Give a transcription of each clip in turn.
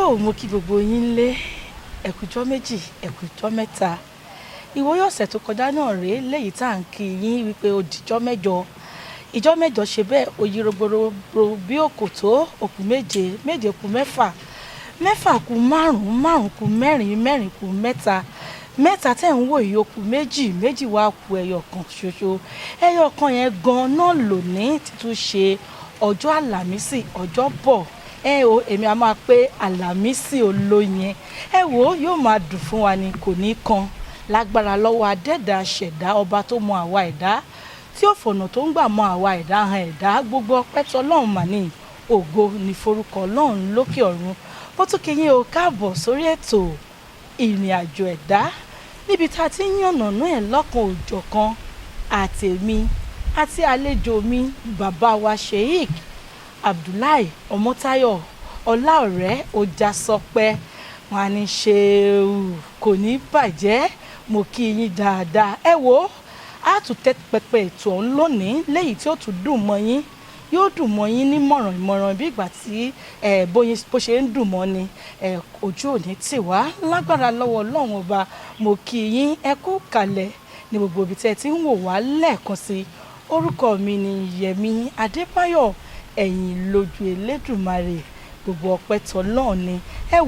tó mú kí gbogbo yín lé ẹ̀kújọ́ méjì ẹ̀kújọ́ mẹ́ta ìwòye ọ̀sẹ̀ tó kọjá náà rèé léyìí tá à ń kí yín wípé ó dìjọ́ mẹ́jọ ìjọ́ mẹ́jọ ṣe bẹ́ẹ̀ oyè rogbòrògbò bí òkòtó òkú méje méje kù mẹ́fà mẹ́fà kù márùn-ún márùn-ún kù mẹ́rin mẹ́rin kù mẹ́ta mẹ́ta tẹ̀ ń wò yìí ó kù méjì méjì wá kù ẹyọ kan ṣoṣo ẹyọ kan yẹn gan náà lónìí títún ṣe ọjọ́ àlàmísì ọjọ́ bọ̀ èmi a máa pé àlàmísì olóyin wò yóò máa dùn fún wa ni kò ní kan lágbára lọ́wọ́ adẹ́dàá ṣẹ̀dá ọba tó mọ àwa ẹ̀dá tí ó fọ̀nà tó ń gbà mọ àwa ẹ̀dá han ẹ̀dá gbogbo ọpẹ́ tọ́lọ́run mà ní ògo ní forúkọ ọlọ́run lókè ọ̀run ó tún kí yín o káàbọ̀ sórí ètò ìrìn àjò ẹ̀dá níbi tá a ti ń yànnàná ẹ̀ lọ́kan òjọ̀kan àtèmi àti àlejò mi bàbá wa Sheikh Abdullahi Ọmọ́táyọ̀ Ọláọ̀rẹ́ Ọjàsọpẹ́ wọn á ní ṣe kò ní bàjẹ́ mo kí yín dáadáa wò á tún tẹ́ pẹpẹ ètò ọ̀hún lónìí léyìí tí ó tún dùn mọ́ yín yóò dùn mọ́ yín ní ìmọ̀ràn bí ìgbà tí bó ṣe ń dùn mọ́ ni ojú òní tì wá lágbára lọ́wọ́ ọlọ́run ọba mo kí yín ẹ kú kalẹ̀ ní gbogbo ibi tẹ́ ti ń wò wá lẹ́ẹ̀kan sí orúkọ mi ni Yẹmi Adébáyọ̀ ẹ̀yìn lójú Elédùmarè gbogbo ọpẹ́ tọ́lọ́run ni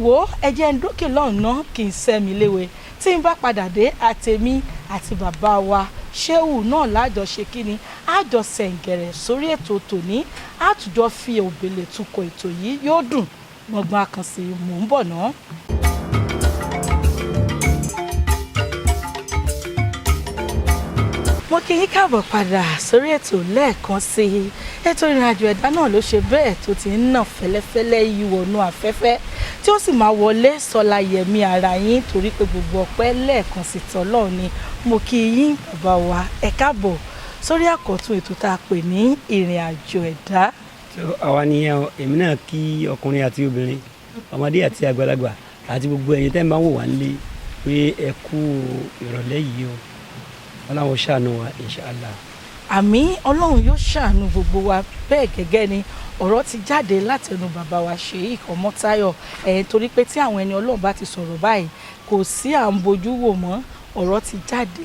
wò ẹ jẹ́ ń dókè lọ́hùn náà kì í sẹ́mi léwe tí n bá padà dé àtèmi àti bàbá wa Ṣéhù náà lájọṣe kíni àjọ sẹ̀ǹgẹ̀rẹ̀ sórí ètò tòní àtújọ fi òbèlè tukọ̀ ètò yìí yóò dùn gbọ̀ngbọ̀n àkànṣe mò ń bọ̀ náà. mo kí yín káàbọ̀ padà sórí ètò lẹ́ẹ̀kan sí i ètò ìrìnàjò ẹ̀dá náà ló ṣe bẹ́ẹ̀ tó ti ń nà fẹ́lẹ́fẹ́lẹ́ ìwọ̀nù afẹ́fẹ́ tí ó sì máa wọlé sọlá yẹ̀mí ara yín torí pé gbogbo ọpẹ́ lẹ́ẹ̀kan sí tọ́lọ́run ni mo kí yín bàbá wa ẹ káàbọ̀ sórí àkọ́tún ètò tá a pè ní ìrìn àjò ẹ̀dá. àwa nìyẹn èmi náà kí ọkùnrin àti obìnrin ọmọdé àti àgbàlagbà àti gbogbo ẹ̀yin tẹ́ ń bá wò wá nílé pé ẹ kú ìrọ̀lẹ́ yìí o ọlọ́run ṣàánú wa inshallah. àmín ọlọ́run yóò ṣàánú gbogbo wa bẹ́ẹ̀ gẹ́gẹ́ ni ọ̀rọ̀ ti jáde látẹnu bàbá wa Sheikh Ọmọ́táyọ̀ torí pé tí àwọn ẹni ọlọ́run bá ti sọ̀rọ̀ báyìí kò sí à ń bojú wò mọ́ ọ̀rọ̀ ti jáde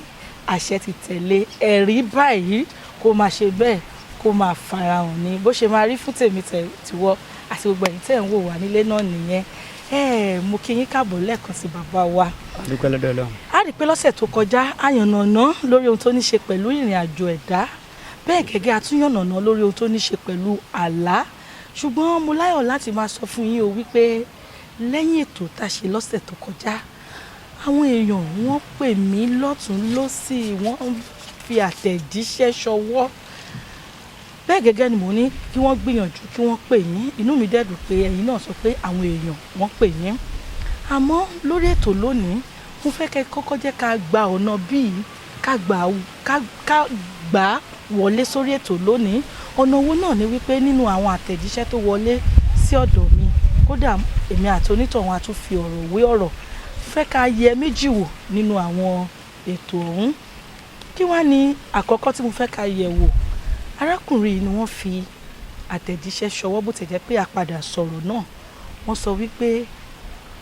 àṣẹ ti tẹ̀lé ẹ̀rí báyìí kó máa ṣe bẹ́ẹ̀ kó máa farahàn ní bó ṣe máa rí fún tèmi tiwọ́ àti gbogbo ẹ̀yin tẹ́ ń wò wá nílé náà nìyẹn mo kí yín káàbọ̀ lẹ́ẹ̀kan sí bàbá wa. àdúpẹ́ lọ́dọ̀ Ọlọ́run. a rí i pé lọ́sẹ̀ tó kọjá a yànnàná lórí ohun tó ní ṣe pẹ̀lú ìrìn àjò ẹ̀dá bẹ́ẹ̀ gẹ́gẹ́ a tún yànnàná lórí ohun tó ní ṣe pẹ̀lú àlá ṣùgbọ́n mo láyọ̀ láti máa sọ fún yín o wípé lẹ́yìn ètò tá a ṣe lọ́sẹ̀ tó kọjá àwọn èèyàn wọ́n pè mí lọ́tún lọ́sì wọ́n fi àtẹ̀jíṣẹ́ ṣọwọ́ bẹ́ẹ̀ gẹ́gẹ́ ni mo ní kí wọ́n gbìyànjú kí wọ́n pè yín inú mi dẹ́dùn pé ẹ̀yin náà sọ pé àwọn èèyàn wọ́n pè yín àmọ́ lórí ètò lónìí mo fẹ́ kẹ́ kọ́kọ́ jẹ́ ká gba ọ̀nà bíi ká gbà wọlé sórí ètò lónìí ọ̀nà owó náà ni wípé nínú àwọn àtẹ̀jíṣẹ́ tó wọlé sí ọ̀dọ̀ mi kódà èmi àti onítọ̀hún a tún fi ọ̀rọ̀ wé ọ̀rọ̀ fẹ́ ká yẹ méjì wò nínú àwọn ètò ọ̀hún kí wá ní àkọ́kọ́ tí mo fẹ́ ká yẹ̀ wò arákùnrin ni wọ́n fi àtẹ̀jíṣẹ́ ṣọwọ́ bó ti jẹ́ pé àpadà sọ̀rọ̀ náà wọ́n sọ wípé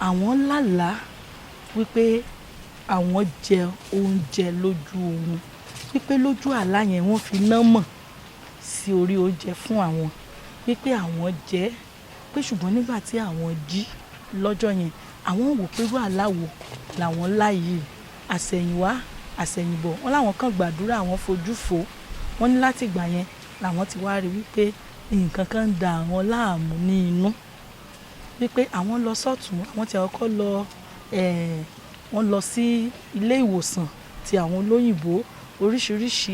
àwọn lálàá wípé àwọn jẹ oúnjẹ lójú oorun wípé lójú àlá yẹn wọ́n fi nọ́mọ̀ sí orí oúnjẹ fún àwọn wípé àwọn jẹ pé ṣùgbọ́n nígbà tí àwọn jí lọ́jọ́ yẹn àwọn wò pé irú àlá wo làwọn láàyè àsẹ̀yìnwá àsẹ̀yìnbọ̀ wọn làwọn kàn gbàdúrà àwọn fojú fò wọ́n ní láti ìgbà yẹn làwọn ti wá rí wípé nǹkan kan ń da àwọn láàmú ní inú wípé àwọn lọ sọ́tún àwọn tí àwọn kọ́ lọ wọ́n lọ sí ilé ìwòsàn ti àwọn olóyìnbó oríṣiríṣi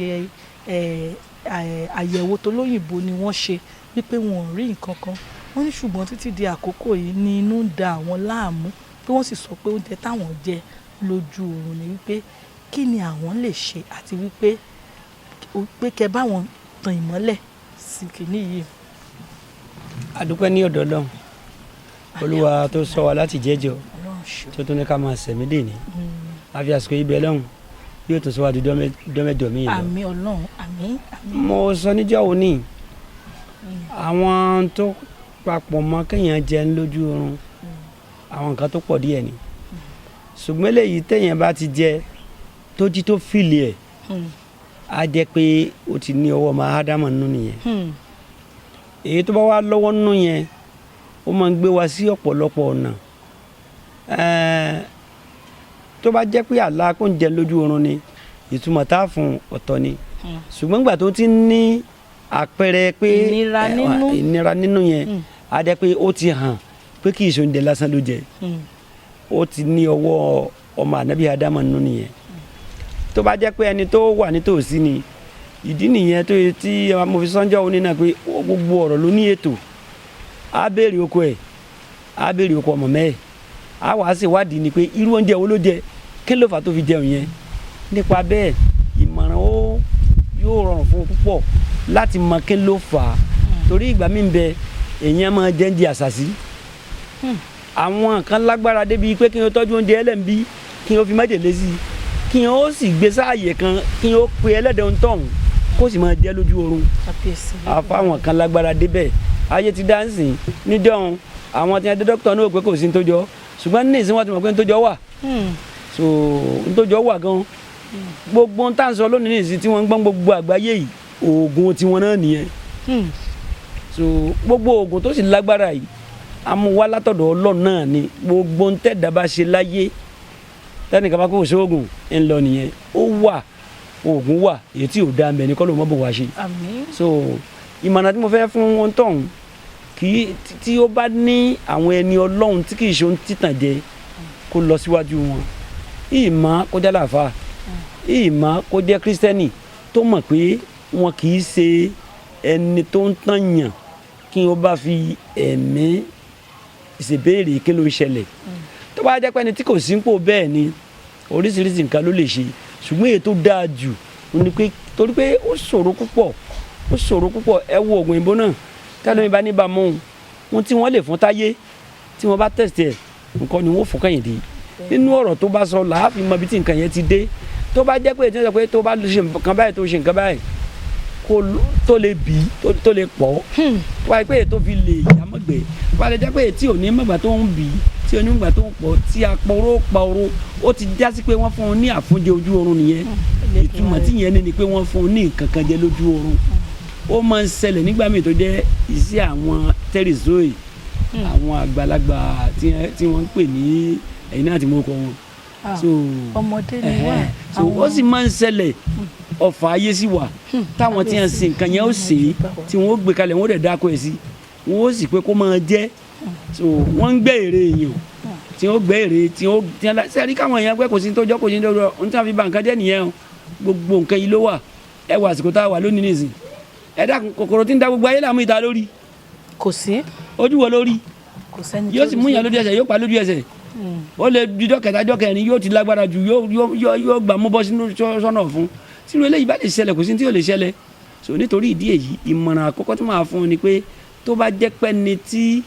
àyẹ̀wò tó lóyìnbó ni wọ́n ṣe wípé wọn ò rí nǹkan kan wọ́n ní ṣùgbọ́n títí di àkókò yìí ni inú ń da àwọn láàmú pé wọ́n sì sọ pé oúnjẹ táwọn jẹ lójú oorun ni wípé kí ni àwọn lè ṣe àti wípé kẹ́ bá wọn tan ìmọ́lẹ̀ sí kìíní yìí. àdúpẹ́ ní ọ̀dọ̀ Ọlọ́run Olúwa tó sọ wa láti jẹ́jọ́ tó tún ní ká máa sẹ̀mí dè ní àfi àsìkò ibẹ̀ lọ́hùn yóò tún sọ wá di dọ́mẹ́jọ mi lọ. àmín Ọlọ́run àmín. mo sọ níjọ́ òní àwọn tó papọ̀ mọ́ kéèyàn jẹun lójú oorun àwọn nǹkan tó pọ̀ díẹ̀ ni ṣùgbọ́n eléyìí téèyàn bá ti jẹ tó jí tó fìlì ẹ̀ á jẹ́ pé ó ti ní ọwọ́ máa ádámọ̀ nínú nìyẹn èyí tó bá wá lọ́wọ́ nínú yẹn ó máa ń gbé wa sí ọ̀pọ̀lọpọ̀ ọ̀nà tó bá jẹ́ pé àlá kó ń jẹ lójú oorun ni ìtumọ̀ tá a fún ọ̀tọ̀ ni ṣùgbọ́n nígbà tó ti ní àpẹẹrẹ pé ìnira nínú yẹn á jẹ́ pé ó ti hàn pé kì í ṣe oúnjẹ lásán ló jẹ ó ti ní ọwọ́ ọmọ ànábì ádámọ̀ nínú nìyẹn tó bá jẹ́ pé ẹni tó wà nítòsí ni ìdí nìyẹn tó yẹ tí mo fi sọ́njọ́ òní náà pé gbogbo ọ̀rọ̀ ló ní ètò á béèrè oko ẹ̀ á béèrè oko ọmọ mẹ́ẹ̀ á wàá ṣèwádìí ni pé irú oúnjẹ wo ló jẹ kí ló fà tó fi jẹun yẹn nípa bẹ́ẹ̀ ìmọ̀ràn yóò rọrùn fún un púpọ̀ láti mọ kí ló fà á torí ìgbà mi ń bẹ èèyàn máa jẹ́ ń di àṣàṣì àwọn kan lágbára débi pé kí n tọ́jú oúnjẹ ẹlẹ́mìí kí n fi májèlé sí i kí n ó sì gbé sáàyè kan kí n ó pe ẹlẹ́dẹ̀ ń tọ̀hún kó sì máa jẹ́ lójú oorun àfáwọn kan lágbára débẹ̀ ayé ti dá ń sìn níjọ́un àwọn tí wọ́n dé dókítà náà pé kò sí ní tó jọ ṣùgbọ́n ní ìsìn wọn ti mọ̀ pé ní tó jọ wà so ní tó jọ wà gan gbogbo ń tà ń sọ lónìí ní ìsìn tí wọ́n ń gbọ́n gbogbo àgbáyé yìí oògùn tiwọn náà nìyẹn so gbogbo oògùn tó sì lágbára yìí amúwá látọ̀dọ̀ Ọlọ́run náà ni gbogbo ń tẹ̀dá bá ṣe láyé tẹ́nìkan bá kó sóògùn ń lọ nìyẹn ó wà oògùn wà èyí tí ò dá mẹ́ni kọ́ ló mọ́ bò wá ṣe so ìmọ̀ràn tí mo fẹ́ fún wọn tọ̀hún tí ó bá ní àwọn ẹni Ọlọ́run tí kì í ṣe ohun títàn jẹ kó lọ síwájú wọn ìmọ̀ kó jẹ́ àlàáfà ìmọ̀ kó jẹ́ kírísítẹ́nì tó mọ̀ pé wọn kì í ṣe ẹni tó ń tàn yàn kí wọ́n bá fi ẹ̀mí ìṣèbéèrè kí ló ń ṣẹlẹ̀ tó bá jẹ́ pé ẹni tí kò sí ń pò bẹ́ẹ̀ ni oríṣiríṣi nǹkan ló lè ṣe ṣùgbọ́n èyí tó dáa jù ni pé torí pé ó ṣòro púpọ̀ ẹ wo oògùn ìbò náà tẹ́lẹ̀ mi bá ní bá mọ́ ohun tí wọ́n lè fún táyé tí wọ́n bá tẹ̀sítì ẹ̀ nǹkan ni wọ́n fún Kẹ́hìndé nínú ọ̀rọ̀ tó bá sọ làáfin mọ ibi tí nǹkan yẹn ti dé tó bá jẹ́ pé ètò ìsọ pé tó bá ṣe nǹkan báyìí tó ṣe nǹkan báyìí tó lè bì í tó lè pọ̀ wáyé pé ètò fi lè yá mọ́gbẹ́ wáyé jẹ́ pé tí ò ní mọ̀gbà tó ń bì í tí ò ní mọ̀gbà tó ń pọ̀ tí apọ̀rọ̀ pa oró ó ti já sí pé wọ́n fún un ní àfúnjẹ ojú oorun nìyẹn ìtumọ̀ tí yẹn ni pé wọ́n fún un ní nǹkan kan jẹ lójú oorun ó máa ń ṣẹlẹ̀ nígbà míì tó jẹ́ iṣẹ́ àwọn tẹ́rìsóì àwọn àgbàlagbà tí wọ́n ń pè ní ẹ̀yin náà ti mú ọkọ wọn. ọmọdé ni wà. ó sì máa ń ṣẹlẹ̀ ọ̀fà ayé sí wa táwọn tí wọ́n sin nǹkan yẹn ó sè é tí wọ́n ó gbé kalẹ̀ wọ́n ó dẹ̀ dáko ẹ̀ sí wọ́n ó sì pé kó máa jẹ́ wọ́n ń gbé èrè èèyàn tí wọ́n gbé èrè tí wọ́n sẹ́rí káwọn èèyàn gbé kò sí tó jọ́ kò sí tó jọ́ ohun tí wọ́n fi ba nǹkan jẹ́ nìyẹn o gbogbo nǹkan yìí ló wà ẹ wà àsìkò tá a wà lónìí nìsín ẹ dá kòkòrò tí ń da gbogbo ayé làmú ìta lórí. kò sí. ojú wo lórí. kò sẹ́ni tó rí. yóò sì mú yàn lójú ẹsẹ̀ yóò pa lójú ẹsẹ̀ ó lè dijọ́ kẹta jọ́ kẹrin yóò ti lágbára jù yóò gbà mú bọ́ sínú sọ́nà fún sínú eléyìí bá lè ṣẹlẹ̀ kò sí tí ò lè ṣẹlẹ̀ so nítorí ìdí èyí ìmọ̀ràn àkọ́kọ́ tí màá fún un ni pé tó bá jẹ́ pé ni tí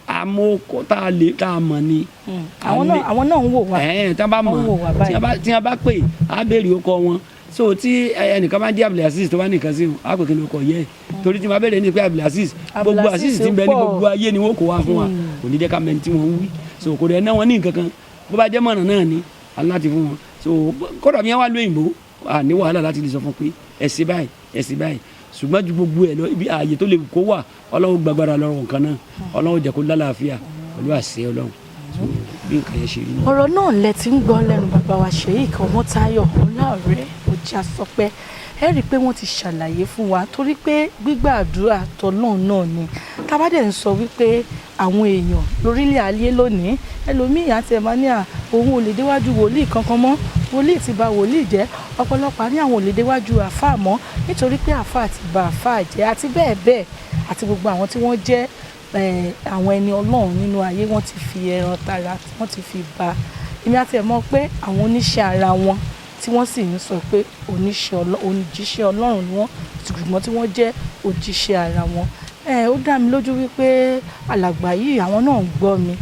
amókò tá a mọ̀ ni. àwọn náà ń wò wá. tí wọ́n bá mọ̀ tí wọ́n bá pè á béèrè ọkọ wọn so tí ẹnìkan bá ń jẹ́ Abdulaziz tó bá nìkan sí wọn á pè kí ni ọkọ yẹ torí tí wọ́n bá béèrè ní pé Abdulaziz gbogbo Aziz ti ń bẹ ní gbogbo ayé ni wọ́n kó wá fún wa kò ní jẹ́ ká mẹ́ni tí wọ́n ń wí so kò dẹ̀ ná wọn ní nǹkan kan bó bá jẹ́ mọ̀ràn náà ni aláti fún wọn so kódà bí wọ́n wá lóyìnbó ní wàhálà láti lè sọ fún pé ẹ̀sìn báyìí ṣùgbọ́n ju gbogbo ẹ̀ lọ ibi ààyè tó lè kó wà Ọlọ́run gbàgbára lọ́rọ̀ nǹkan náà Ọlọ́run jẹ́ kó lálàáfíà pẹ̀lú àṣẹ Ọlọ́run bí nǹkan yẹn ṣe rí. ọ̀rọ̀ náà lẹ ti ń gbọ́ lẹ́nu bàbá wa Sheikh Ọmọ́táyọ̀ Ọláọ̀rẹ́ Ọjàsọpẹ́ ẹ rí i pé wọ́n ti ṣàlàyé fún wa torí pé gbígbàdúrà tọ́lọ́run náà ni tábàdẹ̀ ń sọ wípé àwọn èèyàn lórílẹ̀ ayé lónìí ẹlòmíì àti ẹ̀ma ní òun ò lè déwájú wòlíì kankan mọ́ wòlíì ti bà wòlíì jẹ́ ọ̀pọ̀lọpọ̀ ní àwọn ò lè déwájú àfáà mọ́ nítorí pé àfáà ti bà àfáà jẹ́ àti bẹ́ẹ̀ bẹ́ẹ̀ àti gbogbo àwọn tí wọ́n jẹ́ àwọn ẹni Ọlọ́run nínú ayé wọ́n ti fi ẹran tara wọ́n ti fi bà èmi àti ẹ̀ mọ̀ pé àwọn oníṣẹ́ ara wọn tí wọ́n sì ń sọ pé òjíṣẹ́ Ọlọ́run ni wọ́n ṣùgbọ́n tí wọ́n jẹ́ òjíṣẹ́ ara wọn ó dá mi lójú wípé alàgbà yìí àwọn náà ń gbọ́ mi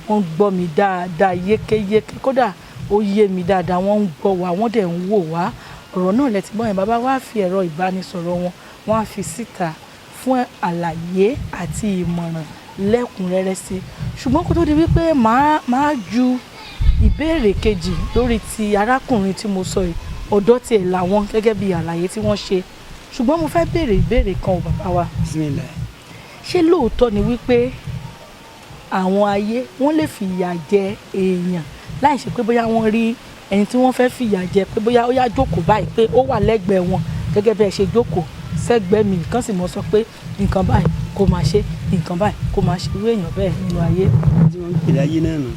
wọ́n ń gbọ́ mi dáadáa yékéyéké kódà ó yé mi dáadáa wọ́n ń gbọ́ wa wọ́n dẹ̀ ń wò wá ọ̀rọ̀ náà lẹ ti gbọ́ yẹn bàbá wa fi ẹ̀rọ ìbánisọ̀rọ̀ wọn wọ́n á fi síta fún àlàyé àti ìmọ̀ràn lẹ́kùnrẹ́rẹ́ sí ṣùgbọ́n kó tó di wípé máa ju ìbéèrè kejì lórí ti arákùnrin tí mo sọ yìí ọ̀dọ́ tiẹ̀ làwọn gẹ́gẹ́ bí àlàyé tí wọ́n ṣe ṣùgbọ́n mo fẹ́ béèrè ìbéèrè kan ò bàbá wa ṣé lóòótọ́ ni wípé àwọn ayé wọ́n lè fìyà jẹ èèyàn láì ṣe pé bóyá wọ́n rí ẹni tí wọ́n fẹ́ fìyà jẹ pé bóyá ó yá jókòó báyìí pé ó wà lẹ́gbẹ̀ẹ́ wọn gẹ́gẹ́ bí ẹ ṣe jókòó sẹ́gbẹ̀ẹ́ mi nǹkan sì mọ̀ sọ pé nǹkan báyìí kó máa ṣe nǹkan báyìí kó máa ṣe irú èèyàn bẹ́ẹ̀ nínú ayé. tí wọ́n ń pè láyé náà nù.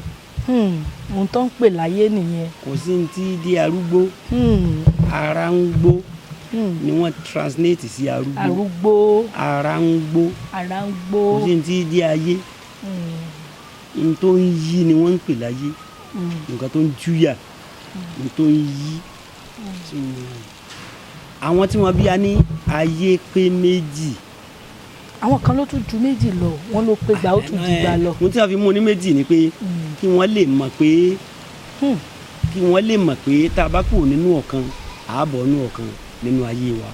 ohun tó ń pè láyé nìyẹn. kò sí ní ti di arúgbó ara ń gbó ni wọ́n translate sí arúgbó ara ń gbó kò sí ní ti di ayé n tó ń yí ni wọ́n ń pè láyé nǹkan tó ń júyà n tó ń yí àwọn tí wọ́n bí a ní ayé pé méjì. àwọn kan ló tún ju méjì lọ wọ́n ló pé gbà ó tún ju gbà lọ. mo ti fi mú ní méjì ni pé kí wọ́n lè mọ̀ pé tá a bá kúrò nínú ọ̀kan àábọ̀ nínú ọ̀kan nínú ayé wa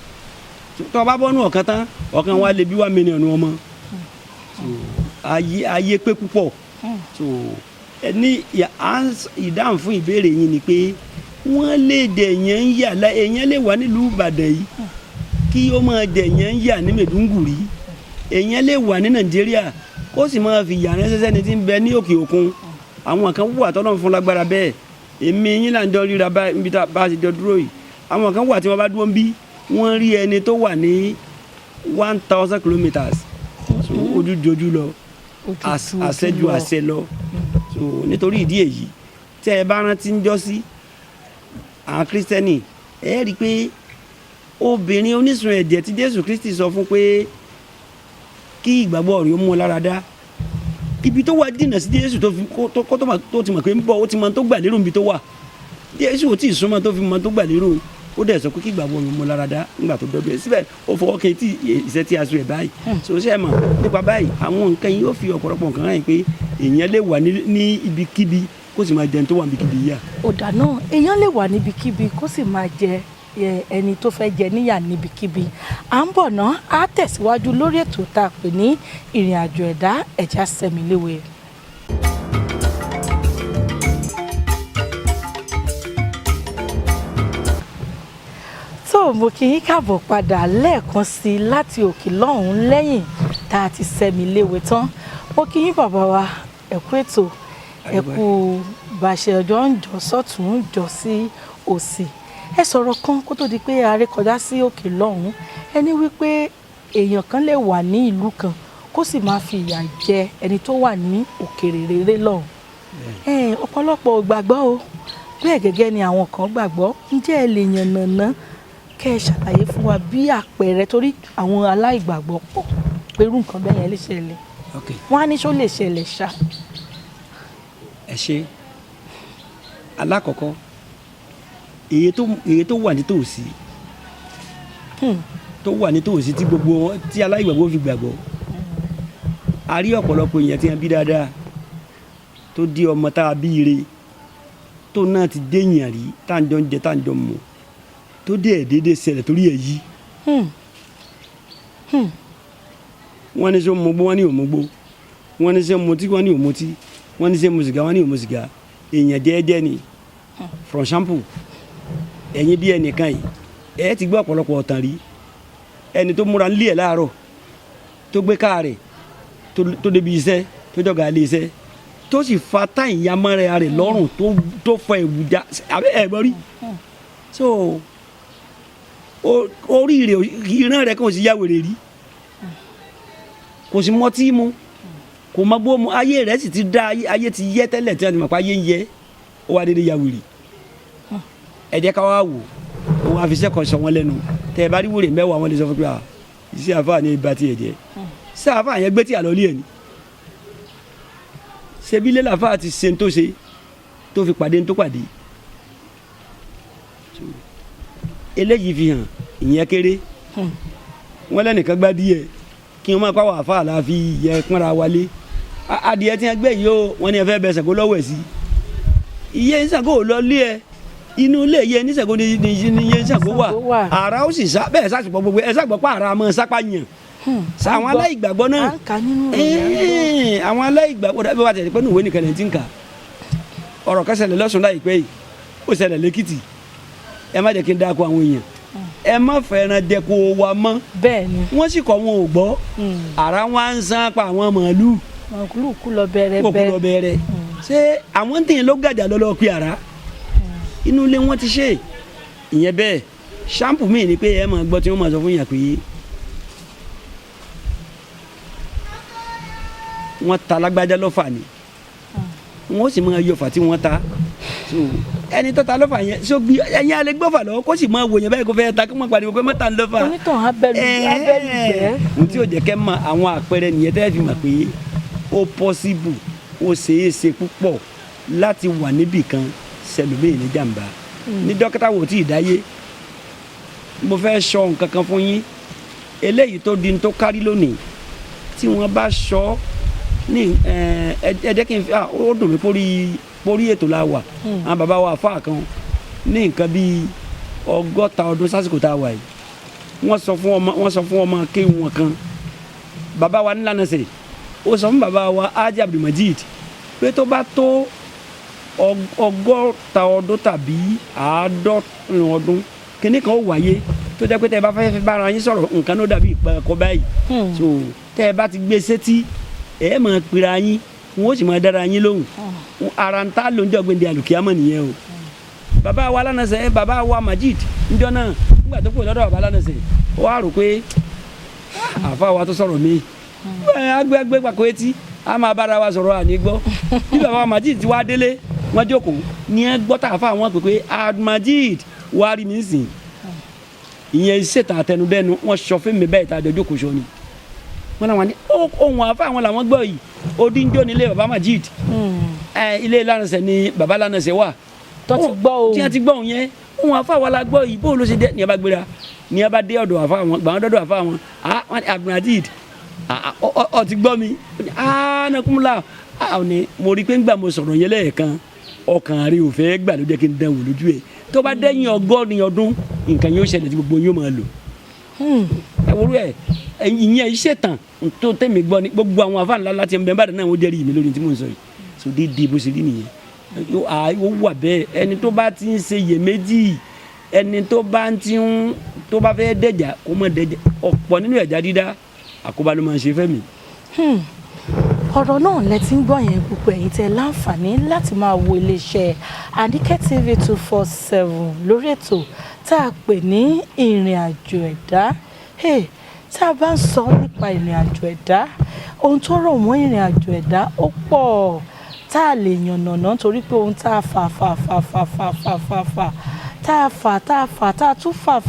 tó o bá bọ́ nínú ọ̀kan tán ọ̀kan wa lè bí 1 mílíọ̀nù ọmọ ayé pé púpọ̀ ní ìdáhùn fún ìbéèrè yín ni pé wọ́n lè dẹ̀yàn ń yà èèyàn lè wà nílùú Ìbàdàn yìí kí ó máa dẹ̀yàn ń yà ní Mẹ̀dúngùrí èèyàn lè wà ní Nàìjíríà kó sì máa fi yà ránṣẹ́ sẹ́ni tí ń bẹ ní òkè òkun àwọn kan wà tọ́lọ́ fún lágbára bẹ́ẹ̀ èmi yín là ń jọ ríra níbi tá a ti jọ dúró yìí àwọn kan wà tí wọ́n bá dúró ń bí wọ́n rí ẹni tó wà ní 1000 kilometres ojújojú lọ àṣẹjú àṣẹ lọ nítorí ìdí èyí tẹ́ ẹ bá rántí ń jọ́ sí àwọn Kristẹni ẹ rí i pé obìnrin onísun ẹ̀jẹ̀ tí Jésù Kristi sọ fún pé kí ìgbàgbọ́ rẹ̀ ó mú ọ lára dá ibi tó wà dínà sí Jésù tó ti mọ̀ pé ń bọ̀ ó ti mọ tó gbà lérò níbi tó wà Jésù ò tí ì súnmọ́ tó fi mọ tó gbà lérò ó dẹ̀ sọ pé kí ìgbàgbọ́ rẹ̀ ó mú ọ lára dá nígbà tó dọ́dọ̀ ẹ̀ síbẹ̀ ó fọwọ́ kẹ́ tí ìṣẹ́ tí a sọ ẹ̀ báyìí so ṣe é mọ̀ nípa báyìí àwọn nǹkan yìí ó fi ọ̀pọ̀lọpọ̀ nǹkan hàn pé èèyàn lè wà ní ibikíbi kó sì máa jẹun tó wà níbikíbi yá. ọ̀dà náà èèyàn lè wà níbikíbi kó sì máa jẹ ẹni tó fẹ́ jẹ níyà níbikíbi à ń bọ̀ ná á tẹ̀síwájú lórí ètò tá a pè ní ìrìn àjò ẹ̀dá ẹ̀já sẹ́mi léwe. tó mo kí yín káàbọ̀ padà lẹ́ẹ̀kan sí i láti òkè lọ́hùn-ún lẹ́yìn tá a ti sẹ́mi léwe tán mo kí yín bàbá wa ẹ̀kú ètò ẹ̀kú bàṣẹ ọjọ́ ń jọ sọ́tún jọ sí òsì ẹ sọ̀rọ̀ kan kó tó di pé a rékọjá sí òkè lọ́hùn-ún ẹni wípé èèyàn kan lè wà ní ìlú kan kó sì máa fi ìyà jẹ ẹni tó wà ní òkèrè rere lọ́hùn ọ̀pọ̀lọpọ̀ gbàgbọ́ o bẹ́ẹ̀ gẹ́gẹ́ ni àwọn kan gbàgbọ́ ǹjẹ́ ẹ lè yànnàná kẹ́ ẹ ṣàlàyé fún wa bí àpẹẹrẹ torí àwọn aláìgbàgbọ́ pọ̀ pẹ̀lú nǹkan bẹ́ẹ̀ yẹn lè ṣẹlẹ̀ wọ́n á ní ṣó lè ṣẹlẹ̀ ṣá. ẹ ṣe alákọ̀ọ́kọ́ èyí tó wà nítòsí tí gbogbo wọn tí aláìgbàgbọ́ fi gbàgbọ́ a rí ọ̀pọ̀lọpọ̀ èèyàn tí wọ́n bí dáadáa tó di ọmọ tá a bí ire tó náà ti déyàn rí tá à ń jọ ń jẹ tá à ń jọ mu tó dé ẹ̀ẹ́dẹ́dẹ́ ṣẹlẹ̀ torí ẹ̀ yí wọ́n ní sọ mọ̀gbó wọ́n ní òmùgbó wọ́n ní sọ mọtí wọ́n ní òmùtí wọ́n ní sọ mùsìgá wọ́n ní òmùsìgá èèyàn jẹ́ẹ́jẹ́ ni from sample ẹ̀yin bí ẹnìkan yìí ẹ ti gbọ́ ọ̀pọ̀lọpọ̀ ọ̀tàn rí ẹni tó múra nílé ẹ̀ láàárọ̀ tó gbé káà rẹ̀ tó débi iṣẹ́ tó jọ̀gá ilé iṣẹ́ tó sì fa táyì yamọ́ra rẹ̀ lọ́rùn tó fọ ẹ̀wù já ẹ̀ gbọ́ rí so orí rẹ̀ ìran rẹ̀ kàn sí yàwèrè rí kò sí mọtí mu kò mọ bó mu ayé rẹ̀ sì ti dá ayé ti yẹ tẹ́lẹ̀ tí wọ́n ti mọ̀ pé ayé ń yẹ ó wá dédé yàwèrè ẹ jẹ́ ká wá wò ó wá fi sẹ́kọ̀ọ́ sọ wọn lẹ́nu tẹ́ ẹ bá rí wòrè mẹ́wàá wọn lè sọ fún pé iṣẹ́ àfáà ní ibà tiẹ̀ jẹ́ ṣé àfáà yẹn gbé tí àlọ́ lé ẹ̀ ni ṣebí lé làfáà ti ṣe tó ṣe tó fi pàdé tó pàdé eléyìí fi hàn ìyẹn kéré wọn lẹ́nìkan gbá díẹ̀ kí wọ́n máa pàwọ́ àfáà la fi yẹ pọ́nra wálé adìẹ tí wọ́n gbé yìí ó wọ́n ní ẹ fẹ́ bẹ Ṣàngó lọ́wọ́ ẹ̀ sí iye Ṣàngó lọ lé ẹ inú ilé yẹ ní Ṣàngó ní iye Ṣàngó wà ara ó sì sá bẹ́ẹ̀ sàṣùpọ̀ gbogbo ẹ sàgbọ́ pa ara mọ́ sápá yàn àwọn aláìgbàgbọ́ náà à ń kà nínú ìyá àwọn aláìgbàgbọ́ dábẹ́ wà tẹ̀lé pé nùwé nìkan lè ti ń kà ọ̀rọ̀ kan ṣẹlẹ̀ lọ́sùn láìpẹ́ yìí ó ṣẹlẹ̀ lẹ́kìtì ẹ má jẹ́ kí n dáko àwọn èèyàn ẹ má fẹ́ràn dẹ́ko wa mọ́ bẹ́ẹ̀ ni wọ́n sì kọ́ wọn ò gbọ́ ara wọn ń san pa àwọn màálù màkúlù kú lọ bẹ̀rẹ̀ kó lọ bẹ̀rẹ̀ ṣé àwọn tèèyàn ló gàjà lọ́lọ́ pé ara inú ilé wọn ti ṣe ìyẹn bẹ́ẹ̀ ṣáǹpù míì ni pé ẹ máa gbọ́ tí wọ́n máa sọ fún yàn pé wọ́n ta lágbájá lọ́fà ni wọ́n sì máa yọfà tí wọ́n ta ẹni tó ta lọ́fà yẹn so bí ẹyin alẹ́ gbọ́fà lọ́wọ́ kó sì máa wò yẹn báyìí kó fẹ́ ta kó máa pariwo pé mọ́ta ń lọ́fà. onítàn abẹ́lú gbẹ́. ohun tí yóò jẹ́ kẹ́ mọ àwọn àpẹẹrẹ nìyẹn tẹ́ fi mọ̀ pé ó pọ́síbù ó ṣeé ṣe púpọ̀ láti wà níbì kan sẹlómìn ní jàǹbá ní dókítà wò tí ì dáyé mo fẹ́ sọ nǹkan kan fún yín eléyìí tó di tó kárí lónìí tí wọ́n bá sọ ní ẹ jẹ́ kí n fi ó dùn mí pórí ètò la wà àwọn bàbá wa fáà kan ní nǹkan bíi 60 ọdún sásìkò tá a wà yìí wọ́n sọ fún ọmọ kéwù wọn kan bàbá wa ńlá náà sè ó sọ fún bàbá wa Haji Abdulmajid pé tó bá tó 60 ọdún tàbí 50 ọdún kíní kan ó wáyé tó jẹ́ pé tẹ́ ẹ bá fẹ́ bára yín sọ̀rọ̀ nǹkan ló dàbí ìpẹ́ẹ́kọ́ báyìí so tẹ́ ẹ bá ti gbé sétí ẹ máa pera yín wọn ó sì máa dára yín lóhùn ara ń ta ló ń jọ gbẹ̀ndé àlùkìyámọ̀ nìyẹn o bàbá wa lánàṣẹ bàbá wa Majid níjọ́ náà nígbà tó kù lọ́dọ̀ bàbá lánàṣẹ ó wá rò pé àfa wa tó sọ̀rọ̀ mi agbẹ́gbẹ́ pàkó etí a máa bára wa sọ̀rọ̀ àní gbọ́ bí bàbá wa Majid ti wá délé wọ́n jókòó ní ẹ gbọ́ tààfà wọn pé Majid wá rí mi sìn ìyẹn ṣètò àtẹnudẹ́nu wọ́n sọ fún mi bẹ́ẹ̀ tá a jọ jókòó sọ ni wọ́n náà wà ní ohun àfa àwọn làwọn gbọ́ yìí odinjo nílé bàbá Majid ilé lánàṣẹ ni bàbá lánàṣẹ wà tó ti gbọ́ òun tí a ti gbọ́ òun yẹn ohun àfa wa la gbọ́ yìí bó ló ṣe dé ní ẹ bá gbéra ní ẹ bá dé ọ̀dọ̀ àfa wọn gbà wọn dọ́dọ̀ àfa wọn Majid ọ ti gbọ́ mi nakumula ni mo rí i pé ńgbà mo sọ̀rọ̀ yẹn lẹ́ẹ̀kan ọkàn rẹ ò fẹ́ gbà ló jẹ́ kí n dán wò lójú ẹ̀ tó bá dẹ́yìn 100 ọdún nǹkan yóò ṣẹlẹ̀ tí gbogbo yóò máa lò ẹ wúrú ẹ ìyẹn iṣẹ́ tán tó tẹ̀mí gbọ́ ni gbogbo àwọn afáàn ńlá láti ẹnbẹ́ bàdàn náà wọ́n jẹ́rìí mi lórí tí mò ń sọ yìí so dídí bó ṣe rí nìyẹn ó wà bẹ́ẹ̀ ẹni tó bá ti ń ṣe iyèméjì ẹni tó bá fẹ́ dẹ̀jà kó mọ̀ dẹ̀jà ọ̀pọ̀ nínú ẹ̀já dídá àkóbá ló máa ń ṣe fẹ́mi. ọ̀rọ̀ náà lẹ ti ń gbọ́ yẹn gbogbo ẹ̀yin tẹ́ láǹfààní láti máa wo iléeṣẹ́ Àníkẹ́ TV 247 lórí ètò tá a pè ní ìrìn àjò ẹ̀dá tá a bá ń sọ nípa ìrìn àjò ẹ̀dá ohun tó rọ̀ mọ́ ìrìn àjò ẹ̀dá ó pọ̀ tá a lè yànnàná torí pé ohun tá a fà tá a tún fà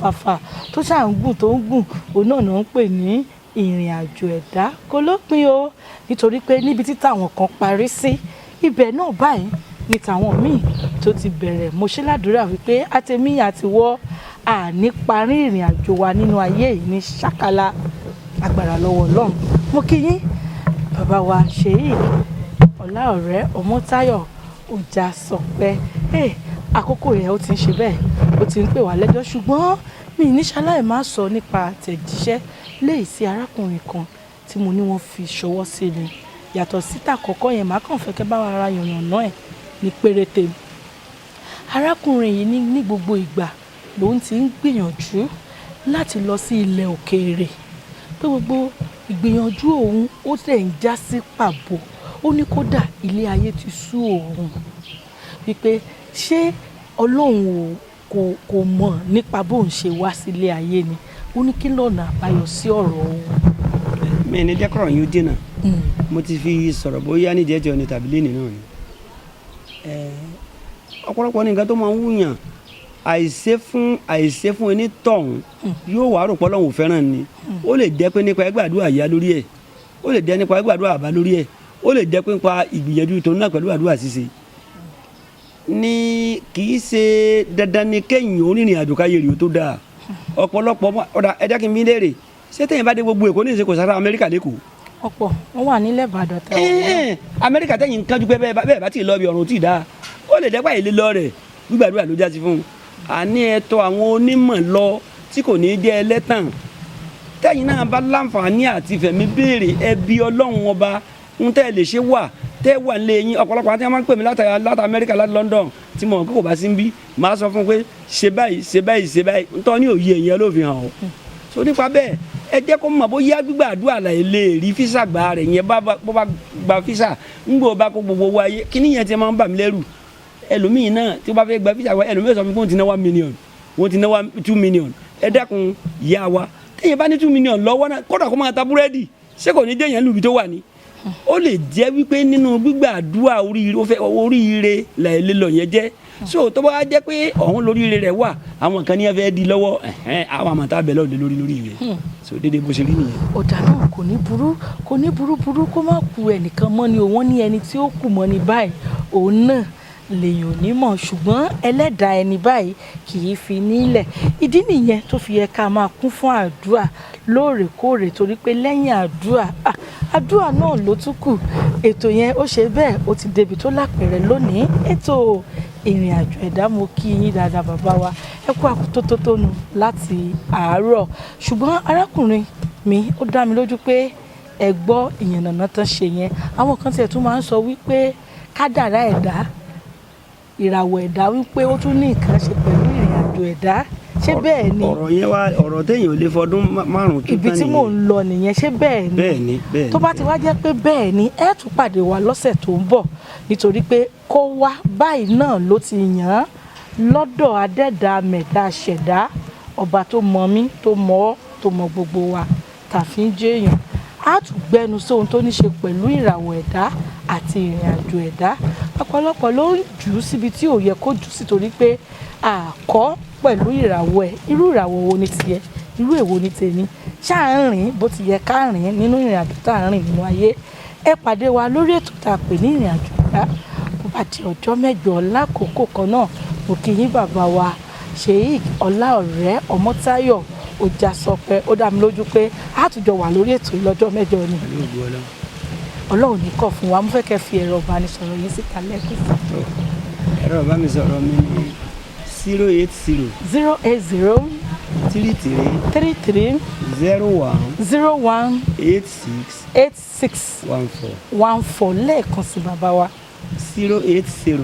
tó ṣáà ń gùn tó ń gùn òun náà ń pè ní ìrìn àjò ẹ̀dá kò lópin o nítorí pé níbi tí táwọn kan parí sí ibẹ̀ náà báyìí ni táwọn míì tó ti bẹ̀rẹ̀ mo ṣe ládùúrà wípé àtẹ̀mí àtiwọ́ àní parí ìrìn àjò wa nínú ayé yìí ní ṣàkálà agbára lọ́wọ́ Ọlọ́run mo kí yín bàbá wa Sheikh Ọláọ̀rẹ́ Ọmọ́táyọ̀ Ọjàsọpẹ́ àkókò yẹn ó ti ń ṣe bẹ́ẹ̀ ó ti ń pè wá lẹ́jọ́ ṣùgbọ́n mi ní ṣaláì má sọ nípa àtẹ̀jíṣẹ́ léyìí sí arákùnrin kan tí mo ní wọ́n fi ṣọwọ́ sí mi yàtọ̀ síta àkọ́kọ́ yẹn má kàn fẹ́ kẹ́ bá wa ra yànnàná ẹ̀ ní péréte arákùnrin yìí ní gbogbo ìgbà lòun ti ń gbìyànjú láti lọ sí ilẹ̀ òkèèrè pé gbogbo ìgbìyànjú òun ó tẹ̀ ń já sí pàbó ó ní kódà ilé ayé ti sú òun wípé ṣé Ọlọ́run kò mọ̀ nípa bóun ṣe wá sílé ayé ni ó ní kí lọ́nà àbáyọ sí ọ̀rọ̀ òun. mi ní dẹ́kọ̀rọ̀ yín ó dènà mo ti fi sọ̀rọ̀ bóyá ní jẹ́jọ́ ni tàbí lẹ́nìí náà ni ọ̀pọ̀lọpọ̀ ní nǹkan tó máa ń wúyàn àìṣe fún ẹni tọ̀hún yóò wá rò pọ́lọ́hún ò fẹ́ràn ni ó lè jẹ́ pé nípa ẹgbàdúrà yá lórí ẹ̀ ó lè jẹ́ nípa ẹgbàdúrà àbá lórí ẹ̀ ó lè jẹ́ pé nípa ìgbìyànjú tó náà pẹ̀lú àdúrà ṣíṣe ní kì í ṣe dandan ni kéèyàn onírìn àjò káyé rí o tó dáa ọ̀pọ̀lọpọ̀ ọ̀dà ẹ̀dá kí n bí léèrè ṣé téèyàn bá dé gbogbo Èkó ní ìṣekò sára Amẹ́ríkà lẹ́kọ̀ọ́. ọ̀pọ̀ wọn wà nílẹ̀ Ìbàdàn tá a. Amẹ́ríkà tẹ̀yìn kájú pé bẹ́ẹ̀ bá ti lọ bí ọ̀run tí ì dáa ó lè dẹ́pà ilé lọ rẹ̀ gbígbàdúrà ló jásí fún un àní ẹ̀tọ́ àwọn onímọ̀ lọ tí kò ní jẹ́ ẹlẹ́tàn tẹ́yìn náà bá láǹfààní àti fẹ̀mí béèrè ẹbí ọlọ́run ọba ń tẹ́ lè ṣe wà tẹ́ wà lé yín ọ̀pọ̀lọpọ̀ àti wọn máa ń pè mí láti Amẹ́ríkà láti London tí mo kò bá sí ń bí màá sọ fún un pé ṣe báyìí ṣe báyìí ṣe báyìí ń tọ́ ní òye ìyẹn ló fi hàn o so nípa bẹ́ẹ̀ ẹ jẹ́ kó mọ̀ bóyá gbígbàdúrà là lè rí físà gbà rẹ̀ yẹn bó bá gba físà ń gbọ́ bá kó gbogbo wa yé kíní yẹn ti máa ń bà mí lẹ́rù ẹlòmíì náà tí ó bá fẹ́ gba físà wa ẹlòmíì sọ fún mi kó ti ná 1 million wọ́n ti ná 2 million ẹ dákun ìyá wa téèyàn bá ní 2 million lọ́wọ́ náà kódà kó máa ta búrẹ́dì ṣé kò ní jẹ́ yẹn lùbí tó wà ní. ó lè jẹ́ wípé nínú gbígbàdúrà oríire làìlè lọ yẹn jẹ́ so tó bá jẹ́ pé ọ̀hún lóríire rẹ̀ wà àwọn kan ní ẹ fẹ́ di lọ́wọ́ àwọn àmọ̀tá bẹ̀ lọ́ọ̀dẹ lórí rẹ̀ so déédéé bó ṣe rí nìyẹn. ọ̀dà náà kò ní burú kó má ku ẹnìkan mọ́ ni òun ní ẹni tí ó kù mọ́ ni báyìí òun náà lèyàn onímọ̀ ṣùgbọ́n ẹlẹ́dàá ẹni báyìí kì í fi nílẹ̀ ìdí nìyẹn tó fi yẹ ká máa kún fún àdúrà lóòrèkóòrè torí pé lẹ́yìn àdúrà náà ló tún kù ètò yẹn ó ṣe bẹ́ẹ̀ ó ti débi tó lápẹ̀rẹ̀ lónìí ètò ìrìn àjò ẹ̀dá mo kí yín dáadáa bàbá wa ẹ kú àkútótótónu láti àárọ̀ ṣùgbọ́n arákùnrin mi ó dá mi lójú pé ẹ gbọ́ ìyànnàná tán ṣe yẹn àwọn kan tiẹ̀ tún máa ń sọ wípé kádàrá ẹ̀dá ìràwọ̀ ẹ̀dá wípé ó tún ní nǹkan ṣe pẹ̀lú ìrìn àjò ẹ̀dá ṣé bẹ́ẹ̀ ni. ọ̀rọ̀ yẹn wá ọ̀rọ̀ téèyàn ò lè fọdún márùn-ún tó tán nìyẹn. ibi tí mò ń lọ nìyẹn ṣé bẹ́ẹ̀ ni. bẹ́ẹ̀ ni tó bá ti wá jẹ́ pé bẹ́ẹ̀ ni ẹ tún pàdé wa lọ́sẹ̀ tó ń bọ̀ nítorí pé kó wá báyìí náà ló ti yàn án lọ́dọ̀ adẹ́dàá mẹ̀dá ṣẹ̀dá ọba tó mọ mí tó mọ ọ́ tó mọ gbogbo wa tàfi ń jẹ́yàn á tún gbẹnu sóhun tó ní ṣe pẹ̀lú ìràwọ̀ ẹ̀dá àti ìrìn àjò ẹ̀dá ọ̀pọ̀lọpọ̀ ló ń jù ú síbi tí ò yẹ kó jù sí torí pé àkọ́ pẹ̀lú ìràwọ̀ ẹ̀ irú ìràwọ̀ wo ni tiẹ̀ irú èwo ni tèmi ṣáà ń rìn bó ti yẹ ká rìn nínú ìrìn àjò tá à ń rìn nínú ayé ẹ pàdé wa lórí ètò tá a pè ní ìrìn àjò ẹ̀dá bó bá di ọjọ́ mẹ́jọ lákòókò kan náà mo kí yín bàbá wa Sheikh Ọláọ̀rẹ́ Ọmọ́táyọ̀ Ọjàsọpẹ́ ó dá mi lójú pé a tún jọ wà lórí ètò lọ́jọ́ mẹ́jọ ni Ọlọ́run ní kọ̀ fún wa mo fẹ́ kẹ́ fi ẹ̀rọ ìbánisọ̀rọ̀ yín síta lẹ́kùn. ẹ̀rọ ìbánisọ̀rọ̀ mi ni 080 080 33 01 86 14 lẹ́ẹ̀kan sí bàbá wa 080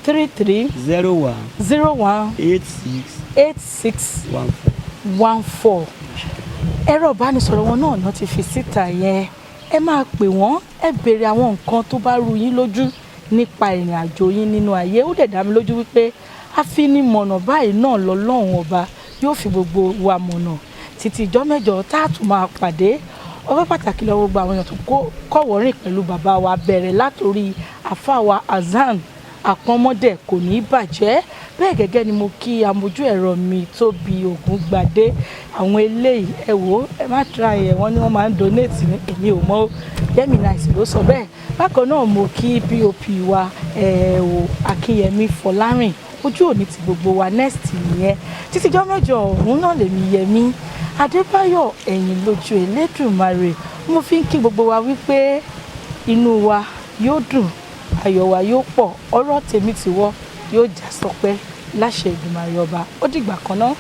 33 01 86 14 ẹ̀rọ ìbánisọ̀rọ̀ wọn náà ti fi síta yẹn ẹ máa pè wọ́n ẹ béèrè àwọn nǹkan tó bá rú yín lójú nípa ìrìn àjò yín nínú ayé ó dẹ̀ dá mi lójú wípé afinimọ̀nà báyìí náà lọ́lọ́run ọba yóò fi gbogbo wa mọ̀nà títí ìjọ́ mẹ́jọ tá a tún máa pàdé ọpẹ́ pàtàkì lọ́wọ́ gba àwọn èèyàn tó kọ́wọ́rìn pẹ̀lú bàbá wa bẹ̀rẹ̀ látòrí àfáà wa Hasan Àpọ́nmọ́dẹ̀ kò ní í bàjẹ́ bẹ́ẹ̀ gẹ́gẹ́ ni mo kí amójú ẹ̀rọ mi Tóbi Ògúngbadé àwọn eléyìí ẹ wò ẹ má tra ẹ̀ wọ́n ní wọ́n máa ń donate ní èmi ò mọ̀ Yẹ́mi Nice ló sọ bẹ́ẹ̀ bákan náà mo kí POP wa Akínyẹmí Fọlárìn ojú òní ti gbogbo wa next nìyẹn títí jọ́ mẹ́jọ ọ̀hún náà lèmi Yẹmí Adébáyọ̀ ẹ̀yìn lójú Elédùmarè mo fi ń kí gbogbo wa wípé inú wa yóò dùn ayọ̀ wa yóò pọ̀ ọ̀rọ̀ tèmi tìwọ yóò já sọpẹ́ láṣẹ Èdùmàrè ọba ó dìgbà kan náà.